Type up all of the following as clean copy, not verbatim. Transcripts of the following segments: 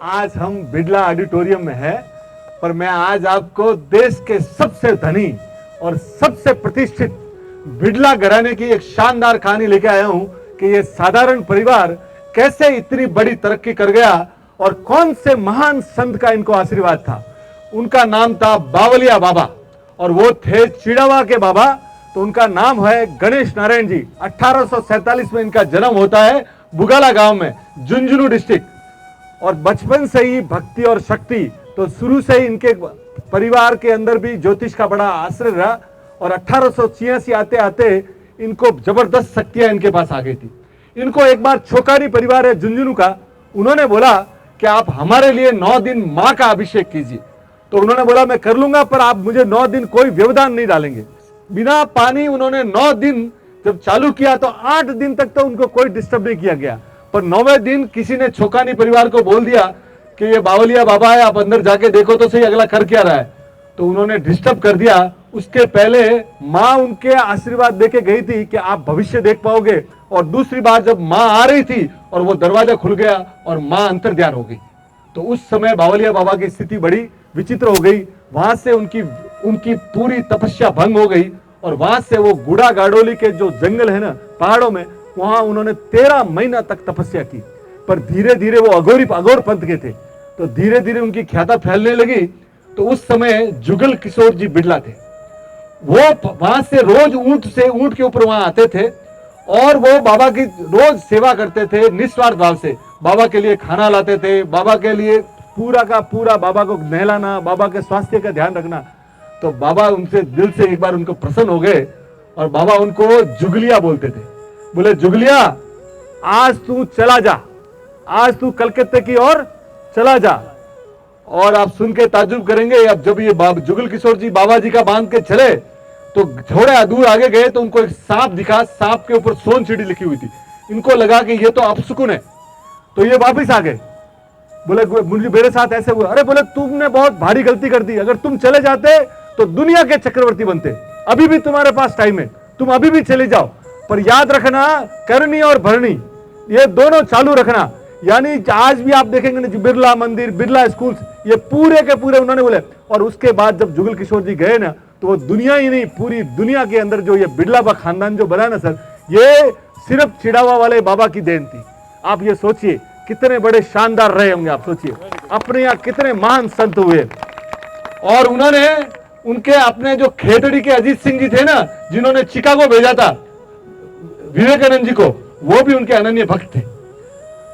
आज हम बिड़ला ऑडिटोरियम में हैं, पर मैं आज आपको देश के सबसे धनी और सबसे प्रतिष्ठित बिड़ला घराने की एक शानदार कहानी लेके आया हूं कि ये साधारण परिवार कैसे इतनी बड़ी तरक्की कर गया और कौन से महान संत का इनको आशीर्वाद था। उनका नाम था बावलिया बाबा और वो थे चिड़ावा के बाबा। तो उनका नाम है गणेश नारायण जी। 1847 में इनका जन्म होता है बुगाला गांव में, झुंझुनू डिस्ट्रिक्ट। और बचपन से ही भक्ति और शक्ति, तो शुरू से ही इनके परिवार के अंदर भी ज्योतिष का बड़ा आश्रय रहा। और 1886 आते आते इनको जबरदस्त शक्तियां इनके पास आ गई थी। इनको एक बार छोकानी परिवार है झुंझुनू का, उन्होंने बोला कि आप हमारे लिए 9 दिन मां का अभिषेक कीजिए। तो उन्होंने बोला मैं कर लूंगा, पर आप मुझे 9 दिन कोई व्यवधान नहीं डालेंगे। बिना पानी उन्होंने 9 दिन जब चालू किया तो 8 दिन तक तो उनको कोई डिस्टर्ब नहीं किया गया। पर 9वें दिन किसी ने छोकानी परिवार को बोल दिया कि ये बावलिया बाबा है, आप अंदर जाके देखो तो सही अगला कर क्या रहा है। तो उन्होंने डिस्टर्ब कर दिया। उसके पहले माँ उनके आशीर्वाद देके गई थी कि आप भविष्य देख पाओगे। और दूसरी बार जब माँ आ रही थी और वो दरवाजा खुल गया और माँ अंतर्ध्यान हो गई, तो उस समय बावलिया बाबा की स्थिति बड़ी विचित्र हो गई। वहां से उनकी पूरी तपस्या भंग हो गई और वहां से वो गुड़ा गाडोली के जो जंगल है ना पहाड़ों में, वहां उन्होंने 13 महीना तक तपस्या की। पर धीरे धीरे वो अघोर पंथ के थे, तो धीरे धीरे उनकी ख्याता फैलने लगी। तो उस समय जुगल किशोर जी बिड़ला थे, वो वहां से रोज ऊंट के ऊपर वहां आते थे और वो बाबा की रोज सेवा करते थे निस्वार्थ भाव से। बाबा के लिए खाना लाते थे, बाबा के लिए पूरा का पूरा बाबा को नहलाना, बाबा के स्वास्थ्य का ध्यान रखना। तो बाबा उनसे दिल से एक बार उनको प्रसन्न हो गए और बाबा उनको जुगलिया बोलते थे। बोले जुगलिया, आज तू चला जा, आज तू कलकत्ते की ओर चला जा। और आप सुन के ताज्जुब करेंगे, अब जब ये जुगल किशोर जी बाबा जी का बांध के चले तो थोड़ा दूर आगे गए तो उनको एक सांप दिखा। सांप के ऊपर सोन चिड़ी लिखी हुई थी। इनको लगा कि ये तो अपशकुन है, तो ये वापिस आ गए। बोले मुझे मेरे साथ ऐसे हुआ। अरे बोले तुमने बहुत भारी गलती कर दी, अगर तुम चले जाते तो दुनिया के चक्रवर्ती बनते। अभी भी तुम्हारे पास टाइम है, तुम अभी भी चले जाओ, पर याद रखना करनी और भरनी ये दोनों चालू रखना। यानी आज भी आप देखेंगे ना बिरला मंदिर, बिरला स्कूल्स, ये पूरे के पूरे उन्होंने बोले। और उसके बाद जब जुगल किशोर जी गए ना, तो वो दुनिया ही नहीं पूरी दुनिया के अंदर जो ये बिड़ला बा खानदान जो बना ना सर, ये सिर्फ चिड़ावा वाले बाबा की देन थी। आप ये सोचिए कितने बड़े शानदार रहे होंगे। आप सोचिए अपने यहाँ कितने महान संत हुए। और उन्होंने उनके अपने जो खेतड़ी के अजीत सिंह जी थे ना, जिन्होंने चिकागो भेजा था विवेकानंद जी को, वो भी उनके अनन्य भक्त थे।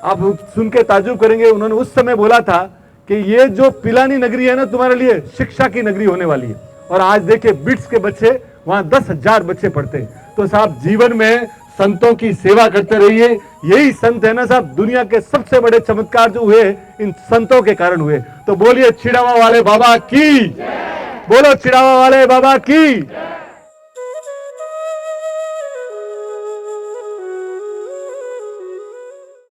आप सुन के ताज्जुब करेंगे, उन्होंने उस समय बोला था कि ये जो पिलानी नगरी है ना तुम्हारे लिए शिक्षा की नगरी होने वाली है। और आज देखिए बिट्स के बच्चे वहां 10,000 बच्चे पढ़ते हैं। तो साहब जीवन में संतों की सेवा करते रहिए। यही संत है ना साहब, दुनिया के सबसे बड़े चमत्कार जो हुए इन संतों के कारण हुए। तो बोलिए चिड़ावा वाले बाबा की, बोलो चिड़ावा वाले बाबा की।